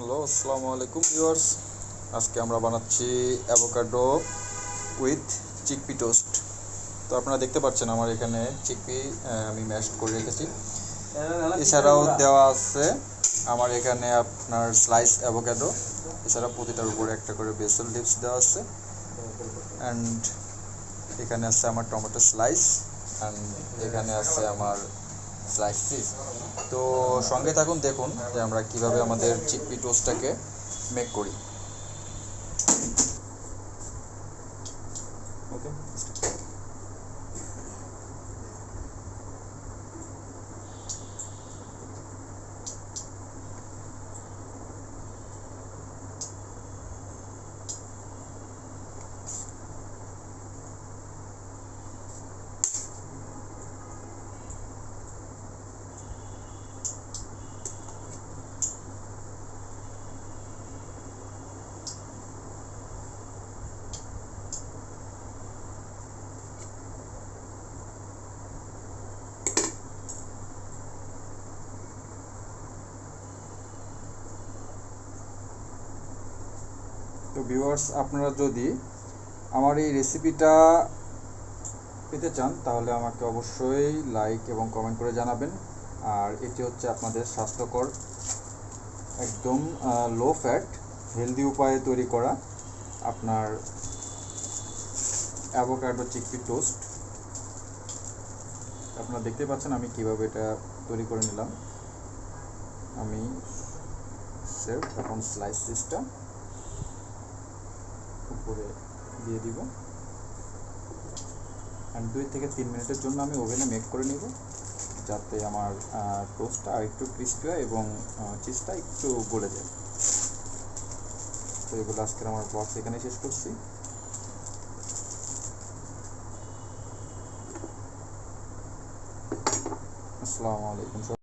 Hello, আসসালামু আলাইকুম viewers. আজকে আমরা বানাচ্ছি অ্যাভোকাডো উইথ চিকপি টোস্ট। তো আপনারা দেখতে পাচ্ছেন আমার এখানে চিকপি আমি ম্যাশ করে রেখেছি। এছাড়াও দেওয়া আছে আমার এখানে আপনার স্লাইস অ্যাভোকাডো। এছাড়া প্রতিটার উপরে একটা করে বেসেল লিভস দেওয়া আছে। অ্যান্ড এখানে আছে আমার টমেটো স্লাইস, অ্যান্ড এখানে আছে আমার স্লাইস চিজ। তো সঙ্গে থাকুন, দেখুন যে আমরা কিভাবে আমাদের চিকপি টোস্টটাকে মেক করি। ওকে, তো ভিউয়ার্স, আপনারা যদি আমার এই রেসিপিটা পেতে চান তাহলে আমাকে অবশ্যই লাইক এবং কমেন্ট করে জানাবেন। আর এটি হচ্ছে আপনাদের স্বাস্থ্যকর, একদম লো ফ্যাট হেলদি উপায়ে তৈরি করা আপনার অ্যাভোকাডো চিকপি টোস্ট। আপনারা দেখতে পাচ্ছেন আমি কিভাবে এটা তৈরি করে নিলাম। আমি এখন স্লাইস চিজটা উপরে দিয়ে দিব, অ্যান্ড 2 থেকে 3 মিনিটের জন্য আমি ওভেনে মেক করে নিব, যাতে আমার টোস্টটা আর একটু ক্রিস্পি হয় এবং চিজটা একটু গলে যায়। তো এগুলো আজকের আমার ব্লগ এখানে শেষ করছি। আসসালামু আলাইকুম।